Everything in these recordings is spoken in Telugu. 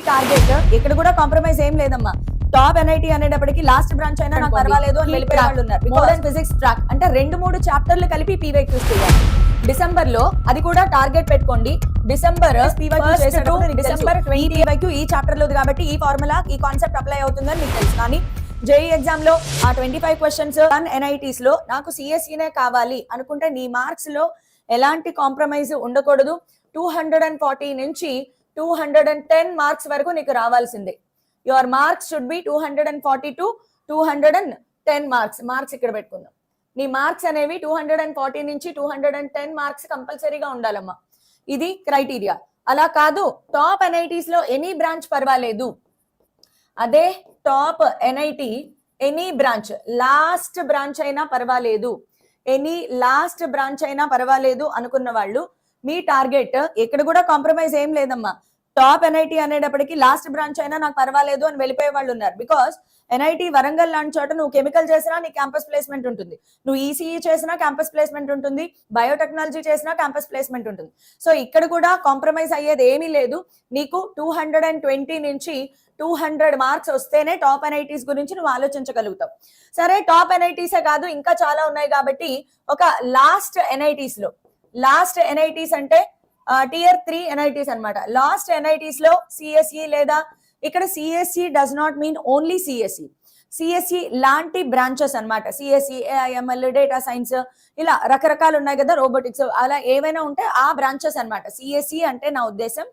టార్గెట్ ఇక్కడ కూడా కాంప్రమైజ్ ఏం లేదమ్మా. టాప్ ఎన్ఐటి అనేటప్పటికి లాస్ట్ బ్రాంచ్ అయినా నాకు పర్వాలేదు అని వెళ్ళిపోయే వాళ్ళు ఉన్నారు. మోడర్న్ ఫిజిక్స్ ట్రాక్ అంటే 2-3 చాప్టర్లు కలిపి పీవైక్యూస్ చేయాలి డిసెంబర్ లో. అది కూడా టార్గెట్ పెట్టుకోండి. డిసెంబర్ డిసెంబర్ 20 పీవైక్యూ ఈ చాప్టర్ లో కాబట్టి ఈ ఫార్ములా ఈ కాన్సెప్ట్ అప్లై అవుతుందని మీకు తెలుసు. కానీ జేఈ ఎగ్జామ్ లో ఆ 25 క్వశ్చన్స్ ఎన్ఐటీస్ లో నాకు సిఎస్ఈనే కావాలి అనుకుంటే నీ మార్క్స్ లో ఎలాంటి కాంప్రమైజ్ ఉండకూడదు. 240 నుంచి 210 మార్క్స్ వరకు నీకు రావాల్సిందే. Your marks should be 240 to 210 marks ఇక్కడ పెట్టుకుందాం. నీ మార్క్స్ అనేవి 240 నుంచి 210 మార్క్స్ కంపల్సరీగా ఉండాలమ్మా. ఇది క్రైటీరియా. అలా కాదు టాప్ ఎన్ఐటీస్ లో ఎనీ బ్రాంచ్ పర్వాలేదు, అదే top NIT any branch last branch అయినా పర్వాలేదు, ఎనీ లాస్ట్ బ్రాంచ్ అయినా పర్వాలేదు అనుకున్న వాళ్ళు మీ టార్గెట్ ఎక్కడ కూడా కాంప్రమైజ్ ఏం లేదమ్మా. టాప్ ఎన్ఐటి అనేటప్పటికి లాస్ట్ బ్రాంచ్ అయినా నాకు పర్వాలేదు అని వెళ్ళిపోయే వాళ్ళు ఉన్నారు. బికాస్ ఎన్ఐటి వరంగల్ లాంటి చోట నువ్వు కెమికల్ చేసినా నీకు క్యాంపస్ ప్లేస్మెంట్ ఉంటుంది, నువ్వు ఈసీఈ చేసినా క్యాంపస్ ప్లేస్మెంట్ ఉంటుంది, బయోటెక్నాలజీ చేసినా క్యాంపస్ ప్లేస్మెంట్ ఉంటుంది. సో ఇక్కడ కూడా కాంప్రమైజ్ అయ్యేది ఏమీ లేదు. నీకు 220 నుంచి 200 మార్క్స్ వస్తేనే టాప్ ఎన్ఐటీస్ గురించి నువ్వు ఆలోచించగలుగుతావు. సరే టాప్ ఎన్ఐటీసే కాదు ఇంకా చాలా ఉన్నాయి కాబట్టి ఒక లాస్ట్ ఎన్ఐటీస్ అంటే టియర్ 3 ఎన్ఐటీస్ అనమాట. లాస్ట్ ఎన్ఐటీస్ లో సిఎస్ఈ లేదా ఇక్కడ CSE does not mean only CSE లాంటి బ్రాంచెస్ అనమాట. సిఎస్ఈ, ఏఐఎంఎల్, డేటా సైన్స్ ఇలా రకరకాలు ఉన్నాయి కదా, రోబోటిక్స్ అలా ఏవైనా ఉంటే ఆ బ్రాంచెస్ అనమాట. సిఎస్ఈ అంటే నా ఉద్దేశం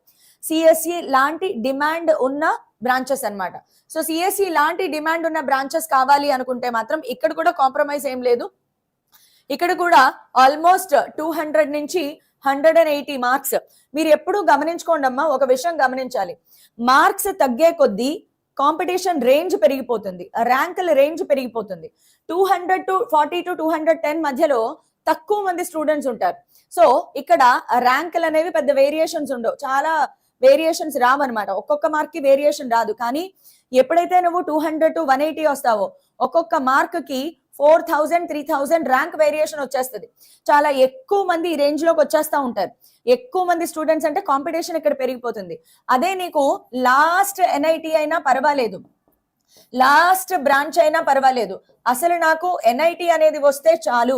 సిఎస్ఈ లాంటి డిమాండ్ ఉన్న బ్రాంచెస్ అనమాట. సో సిఎస్ఈ లాంటి డిమాండ్ ఉన్న బ్రాంచెస్ కావాలి అనుకుంటే మాత్రం ఇక్కడ కూడా కాంప్రమైజ్ ఏం లేదు. ఇక్కడ కూడా ఆల్మోస్ట్ 200 నుంచి 180 మార్క్స్. మీరు ఎప్పుడు గమనించుకోండి అమ్మా, ఒక విషయం గమనించాలి. మార్క్స్ తగ్గే కొద్దీ కాంపిటీషన్ రేంజ్ పెరిగిపోతుంది, ర్యాంకుల రేంజ్ పెరిగిపోతుంది. 240 to 210 మధ్యలో తక్కువ మంది స్టూడెంట్స్ ఉంటారు. సో ఇక్కడ ర్యాంకులు అనేవి పెద్ద వేరియేషన్స్ ఉండవు, చాలా వేరియేషన్స్ రావన్నమాట. ఒక్కొక్క మార్క్ కి వేరియేషన్ రాదు. కానీ ఎప్పుడైతే నువ్వు 200 to 180 వస్తావో ఒక్కొక్క మార్క్ కి 4000, 3000 ర్యాంక్ వేరియేషన్ వచ్చేస్తుంది. చాలా ఎక్కువ మంది ఈ రేంజ్ లోకి వచ్చేస్తా ఉంటారు. ఎక్కువ మంది స్టూడెంట్స్ అంటే కాంపిటీషన్ ఇక్కడ పెరిగిపోతుంది. అదే నీకు లాస్ట్ ఎన్ఐటి అయినా పర్వాలేదు, లాస్ట్ బ్రాంచ్ అయినా పర్వాలేదు, అసలు నాకు ఎన్ఐటి అనేది వస్తే చాలు,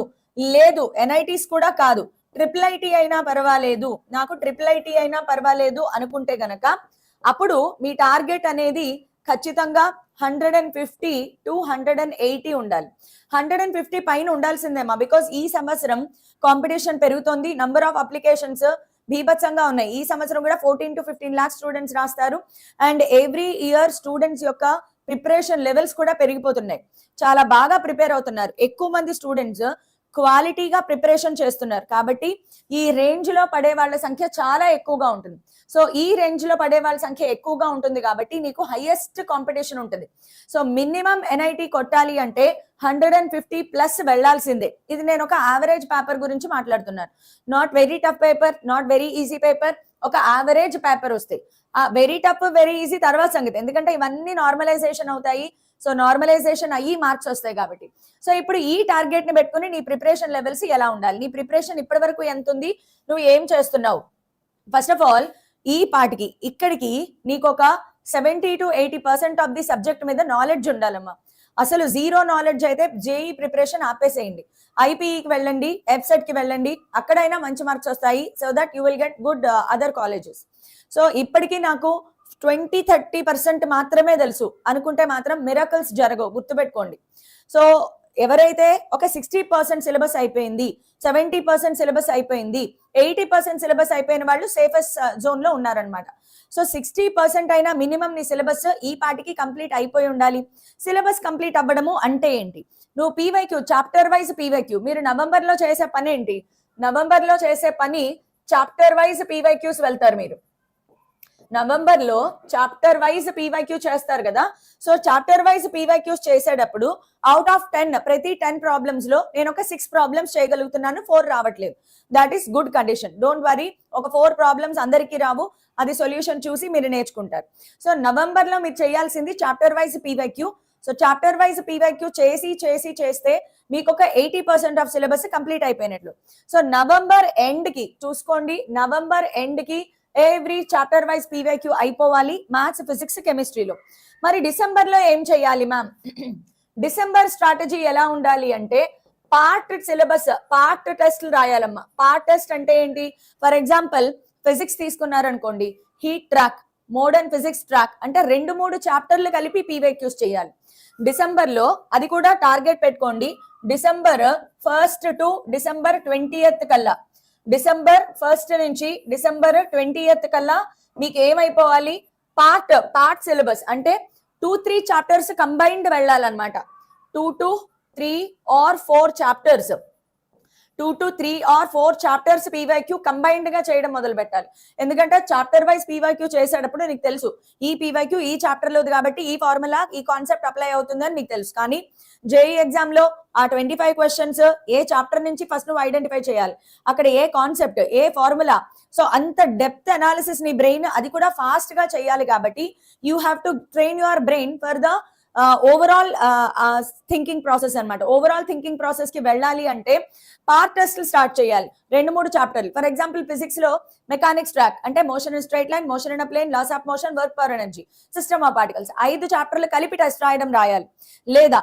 లేదు ఎన్ఐటీస్ కూడా కాదు ట్రిపుల్ ఐటీ అయినా పర్వాలేదు, నాకు ట్రిపుల్ ఐటీ అయినా పర్వాలేదు అనుకుంటే గనక అప్పుడు మీ టార్గెట్ అనేది ఖచ్చితంగా 150 to 180 ఉండాలి. 150 పైన ఉండాల్సిందేమా. బికాస్ ఈ సంవత్సరం కాంపిటీషన్ పెరుగుతోంది, నంబర్ ఆఫ్ అప్లికేషన్స్ బీభత్సంగా ఉన్నాయి. ఈ సంవత్సరం కూడా 14 to 15 lakhs స్టూడెంట్స్ రాస్తారు. అండ్ ఎవ్రీ ఇయర్ స్టూడెంట్స్ యొక్క ప్రిపరేషన్ లెవెల్స్ కూడా పెరిగిపోతున్నాయి. చాలా బాగా ప్రిపేర్ అవుతున్నారు. ఎక్కువ మంది స్టూడెంట్స్ క్వాలిటీగా ప్రిపరేషన్ చేస్తున్నారు. కాబట్టి ఈ రేంజ్ లో పడే వాళ్ళ సంఖ్య చాలా ఎక్కువగా ఉంటుంది. సో ఈ రేంజ్ లో పడే వాళ్ళ సంఖ్య ఎక్కువగా ఉంటుంది కాబట్టి నీకు హైయెస్ట్ కాంపిటీషన్ ఉంటుంది. సో మినిమం ఎన్ఐటి కొట్టాలి అంటే 150 ప్లస్ వెళ్లాల్సిందే. ఇది నేను ఒక యావరేజ్ పేపర్ గురించి మాట్లాడుతున్నాను. Not very tough paper, not very easy paper, ఒక యావరేజ్ పేపర్ వస్తాయి. ఆ వెరీ టఫ్ వెరీ ఈజీ తర్వాత సంగతి, ఎందుకంటే ఇవన్నీ నార్మలైజేషన్ అవుతాయి. సో నార్మలైజేషన్ అయ్యి మార్క్స్ వస్తాయి కాబట్టి. సో ఇప్పుడు ఈ టార్గెట్ ని పెట్టుకుని నీ ప్రిపరేషన్ లెవెల్స్ ఎలా ఉండాలి, నీ ప్రిపరేషన్ ఇప్పటి వరకు ఎంత ఉంది, నువ్వు ఏం చేస్తున్నావు. ఫస్ట్ ఆఫ్ ఆల్ ఈ పాటికి ఇక్కడికి నీకు ఒక 70 to 80% ఆఫ్ ది సబ్జెక్ట్ మీద నాలెడ్జ్ ఉండాలమ్మా. అసలు జీరో నాలెడ్జ్ అయితే జేఈ ప్రిపరేషన్ ఆపేసేయండి. ఐపీఈకి వెళ్ళండి, ఎఫ్సెట్ కి వెళ్ళండి, అక్కడైనా మంచి మార్క్స్ వస్తాయి. So that you will get good other colleges. So ఇప్పటికీ నాకు 20-30% మాత్రమే తెలుసు అనుకుంటే మాత్రం మిరకల్స్ జరగవు, గుర్తుపెట్టుకోండి. సో ఎవరైతే ఒక 60% సిలబస్ అయిపోయింది, 70% సిలబస్ అయిపోయింది, 80% సిలబస్ అయిపోయిన వాళ్ళు సేఫెస్ట్ జోన్ లో ఉన్నారనమాట. సో 60% అయినా మినిమం నీ సిలబస్ ఈ పాటికి కంప్లీట్ అయిపోయి ఉండాలి. సిలబస్ కంప్లీట్ అవ్వడము అంటే ఏంటి, నువ్వు పీవైక్యూ చాప్టర్ వైజ్ పీవైక్యూ, మీరు నవంబర్ లో చేసే పని ఏంటి, నవంబర్ లో చేసే పని చాప్టర్ వైజ్ పీవైక్యూస్ వెళ్తారు. మీరు నవంబర్ లో చాప్టర్ వైజ్ పీవైక్యూ చేస్తారు కదా. సో చాప్టర్ వైజ్ పీవైక్యూస్ చేసేటప్పుడు అవుట్ ఆఫ్ 10 ప్రతి 10 ప్రాబ్లమ్స్ లో నేను ఒక 6 ప్రాబ్లమ్స్ చేయగలుగుతున్నాను, 4 రావట్లేదు. That is good condition. Don't worry, ఒక 4 ప్రాబ్లమ్స్ అందరికీ రావు, అది సొల్యూషన్ చూసి మీరు నేర్చుకుంటారు. సో నవంబర్ లో మీరు చేయాల్సింది chapter wise PYQ. So chapter wise PYQ చేస్తే మీకు ఒక 80% ఆఫ్ సిలబస్ కంప్లీట్ అయిపోయినట్లు. సో నవంబర్ ఎండ్ కి చూసుకోండి, నవంబర్ ఎండ్ కి ఎవ్రీ చాప్టర్ వైజ్ పీవైక్యూ అయిపోవాలి మ్యాథ్స్, ఫిజిక్స్, కెమిస్ట్రీలో. మరి డిసెంబర్లో ఏం చేయాలి మ్యామ్? డిసెంబర్ స్ట్రాటజీ ఎలా ఉండాలి అంటే పార్ట్ సిలబస్, పార్ట్ టెస్ట్లు రాయాలమ్మా. పార్ట్ టెస్ట్ అంటే ఏంటి? ఫర్ ఎగ్జాంపుల్ ఫిజిక్స్ తీసుకున్నారనుకోండి, heat track, modern physics track అంటే 2-3 చాప్టర్లు కలిపి పీవైక్యూస్ చేయాలి డిసెంబర్ లో. అది కూడా టార్గెట్ పెట్టుకోండి, December 1st to December 20th కల్లా, December 1st నుంచి December 20th కల్లా మీకు ఏమైపోవాలి? పార్ట్ సిలబస్ అంటే 2-3 చాప్టర్స్ కంబైన్డ్ వెళ్ళాలన్నమాట. 2 to 3 or 4 chapters, 2 to 3 or 4 chapters PYQ combined గా చేయడం మొదలు పెట్టాలి. ఎందుకంటే చాప్టర్ వైజ్ పీవైక్యూ చేసేటప్పుడు నీకు తెలుసు ఈ పీవైక్యూ ఈ చాప్టర్ లోది కాబట్టి ఈ ఫార్ములా ఈ కాన్సెప్ట్ అప్లై అవుతుందని నీకు తెలుసు. కానీ జేఈ ఎగ్జామ్ లో ఆ 25 క్వశ్చన్స్ ఏ చాప్టర్ నుంచి ఫస్ట్ నువ్వు ఐడెంటిఫై చేయాలి, అక్కడ ఏ కాన్సెప్ట్, ఏ ఫార్ములా, సో అంత డెప్త్ అనాలిసిస్ నీ బ్రెయిన్ అది కూడా ఫాస్ట్ గా చేయాలి. కాబట్టి you have to train your brain for the overall thinking process అన్నమాట. ఓవరాల్ థింకింగ్ ప్రాసెస్ కి వెళ్ళాలి అంటే పార్ట్ టెస్ట్ స్టార్ట్ చేయాలి 2-3 చాప్టర్లు. ఫర్ ఎగ్జాంపుల్ ఫిజిక్స్ లో మెకానిక్స్ ట్రాక్ అంటే motion in straight line, motion in a plane, laws of motion, work power energy, system of particles 5 చాప్టర్లు కలిపి టెస్ట్ రాయడం రాయాలి. లేదా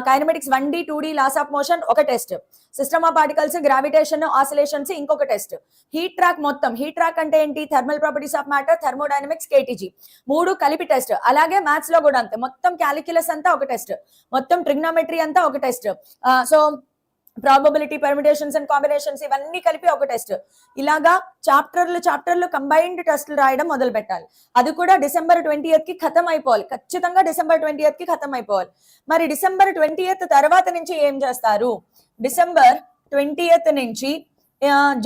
kinematics 1D 2D laws of motion ఒక test, system of particles, gravitation, oscillations ఇంకొక టెస్ట్, హీట్ ట్రాక్ మొత్తం, హీట్ ట్రాక్ అంటే ఏంటి? Thermal properties of matter, thermodynamics, KTG 3 కలిపి టెస్ట్. అలాగే మ్యాథ్స్ లో కూడా అంతే, మొత్తం క్యాలిక్యులస్ అంతా ఒక టెస్ట్, మొత్తం ట్రిగ్నోమెట్రీ అంతా ఒక test, so probability, permutations and combinations ఇవన్నీ కలిపి ఒక టెస్ట్. ఇలాగా చాప్టర్లు కంబైన్డ్ టెస్ట్లు రాయడం మొదలు పెట్టాలి. అది కూడా December 20th కి ఖతం అయిపోవాలి, ఖచ్చితంగా December 20th కి ఖతం అయిపోవాలి. మరి December 20th తర్వాత నుంచి ఏం చేస్తారు? December 20th నుంచి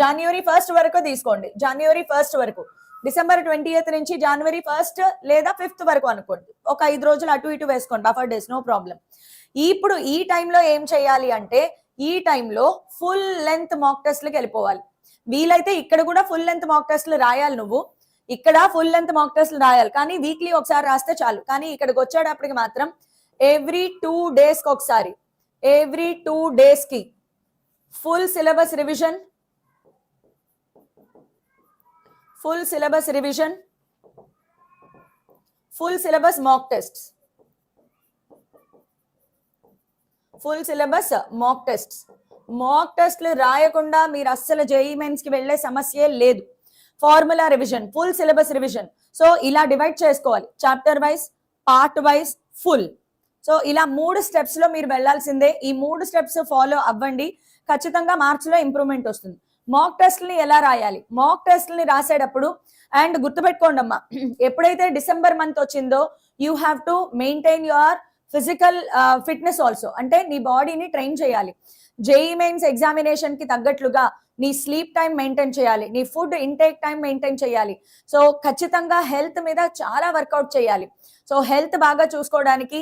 January 1st వరకు తీసుకోండి. January 1st వరకు, December 20th నుంచి January 1st లేదా 5th వరకు అనుకోండి. ఒక 5 రోజులు అటు ఇటు వేసుకోండి, బఫర్ డేస్, నో ప్రాబ్లం. ఇప్పుడు ఈ టైంలో ఏం చేయాలి అంటే ఈ టైంలో ఫుల్ లెంత్ మాక్ టెస్ట్లకి వెళ్ళిపోవాలి. వీలైతే ఇక్కడ కూడా ఫుల్ లెంత్ మాక్ టెస్ట్లు రాయాలి, నువ్వు ఇక్కడ ఫుల్ లెంత్ మాక్ టెస్ట్లు రాయాలి. కానీ వీక్లీ ఒకసారి రాస్తే చాలు. కానీ ఇక్కడికి వచ్చేటప్పటికి మాత్రం ఎవ్రీ 2 days కి ఒకసారి, ఎవ్రీ 2 days కి full syllabus revision, full syllabus revision, full syllabus mock tests, full syllabus mock tests. Mock టెస్ట్లు రాయకుండా మీరు అస్సలు జేఈ మెయిన్స్ కి వెళ్లే సమస్య లేదు. Formula revision, full syllabus revision. So ఇలా డివైడ్ చేసుకోవాలి, chapter wise, part wise, full. So ఇలా 3 steps లో మీరు వెళ్లాల్సిందే. ఈ 3 steps ఫాలో అవ్వండి, ఖచ్చితంగా మార్క్స్ లో ఇంప్రూవ్మెంట్ వస్తుంది. మాక్ టెస్ట్ని ఎలా రాయాలి? మాక్ టెస్ట్ని రాసేటప్పుడు అండ్ గుర్తుపెట్టుకోండి అమ్మా, ఎప్పుడైతే December మంత్ వచ్చిందో you have to maintain your physical fitness also. అంటే నీ బాడీని ట్రైన్ చేయాలి. జేఈ మెయిన్స్ ఎగ్జామినేషన్ కి తగ్గట్లుగా నీ స్లీప్ టైం మెయింటైన్ చేయాలి, నీ ఫుడ్ ఇంటేక్ టైం మెయింటైన్ చేయాలి. సో ఖచ్చితంగా హెల్త్ మీద చాలా వర్కౌట్ చేయాలి. సో హెల్త్ బాగా చూసుకోవడానికి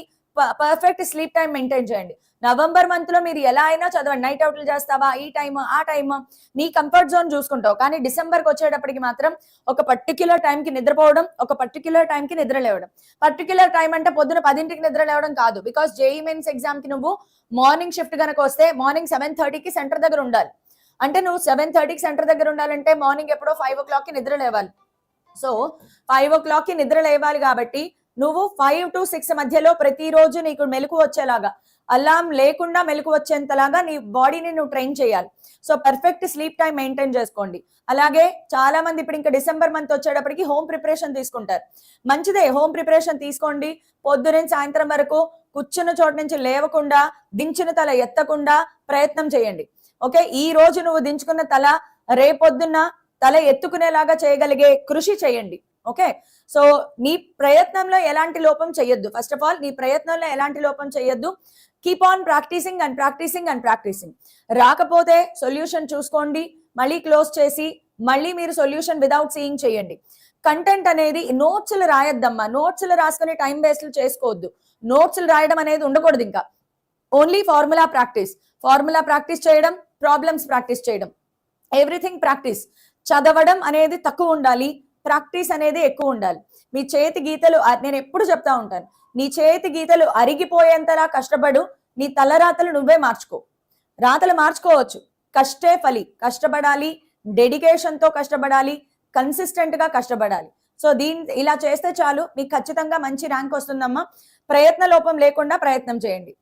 పర్ఫెక్ట్ స్లీప్ టైం మెయింటైన్ చేయండి. నవంబర్ మంత్ లో మీరు ఎలా అయినా చదవండి, నైట్ అవుట్లు చేస్తావా, ఈ టైమ్ ఆ టైమ్ నీ కంఫర్ట్ జోన్ చూసుకుంటావు. కానీ డిసెంబర్కి వచ్చేటప్పటికి మాత్రం ఒక పర్టిక్యులర్ టైంకి నిద్రపోవడం, ఒక పర్టిక్యులర్ టైంకి నిద్ర లేవడం. పర్టిక్యులర్ టైం అంటే పొద్దున 10ంటికి నిద్ర లేవడం కాదు. బికాస్ జేఈ మెయిన్స్ ఎగ్జామ్ కి నువ్వు మార్నింగ్ షిఫ్ట్ కనుక వస్తే మార్నింగ్ 7:30కి సెంటర్ దగ్గర ఉండాలి. అంటే నువ్వు 7:30కి సెంటర్ దగ్గర ఉండాలంటే మార్నింగ్ ఎప్పుడో 5 o'clockకి నిద్ర లేవాలి. సో 5 o'clockకి నిద్ర లేవాలి కాబట్టి నువ్వు 5 to 6 మధ్యలో ప్రతిరోజు నీకు మెలకు వచ్చేలాగా, అలారం లేకుండా మెలకు వచ్చేంతలాగా నీ బాడీని నువ్వు ట్రైన్ చేయాలి. So perfect sleep time maintain చేసుకోండి. అలాగే చాలా మంది ఇప్పుడు ఇంకా December మంత్ వచ్చేటప్పటికి హోమ్ ప్రిపరేషన్ తీసుకుంటారు. మంచిదే, హోమ్ ప్రిపరేషన్ తీసుకోండి. పొద్దున సాయంత్రం వరకు కూర్చున్న చోటు నుంచి లేవకుండా, దించిన తల ఎత్తకుండా ప్రయత్నం చేయండి. ఓకే, ఈ రోజు నువ్వు దించుకున్న తల రేపొద్దున్న తల ఎత్తుకునేలాగా చేయగలిగే కృషి చేయండి. ఓకే, సో నీ ప్రయత్నంలో ఎలాంటి లోపం చేయొద్దు. ఫస్ట్ ఆఫ్ ఆల్ నీ ప్రయత్నంలో ఎలాంటి లోపం చేయొద్దు. Keep on practising and practising and practising. రాకపోతే సొల్యూషన్ చూసుకోండి, మళ్ళీ క్లోజ్ చేసి మళ్ళీ మీరు సొల్యూషన్ వితౌట్ సీయింగ్ చేయండి. కంటెంట్ అనేది నోట్స్లు రాయొద్దమ్మా, నోట్స్లు రాసుకుని టైం వేస్ట్లు చేసుకోవద్దు. నోట్స్లు రాయడం అనేది ఉండకూడదు. ఇంకా ఓన్లీ ఫార్ములా ప్రాక్టీస్ చేయడం, ప్రాబ్లమ్స్ ప్రాక్టీస్ చేయడం, ఎవ్రీథింగ్ ప్రాక్టీస్. చదవడం అనేది తక్కువ ఉండాలి, ప్రాక్టీస్ అనేది ఎక్కువ ఉండాలి. మీ చేతి గీతలు, నేను ఎప్పుడు చెప్తా ఉంటాను, నీ చేతి గీతలు అరిగిపోయేంతలా కష్టపడు, నీ తలరాతలు నువ్వే మార్చుకో. రాతలు మార్చుకోవచ్చు, కష్టే ఫలి. కష్టపడాలి, డెడికేషన్తో కష్టపడాలి, కన్సిస్టెంట్ గా కష్టపడాలి. సో ఇలా చేస్తే చాలు, మీకు ఖచ్చితంగా మంచి ర్యాంక్ వస్తుందమ్మా. ప్రయత్న లోపం లేకుండా ప్రయత్నం చేయండి.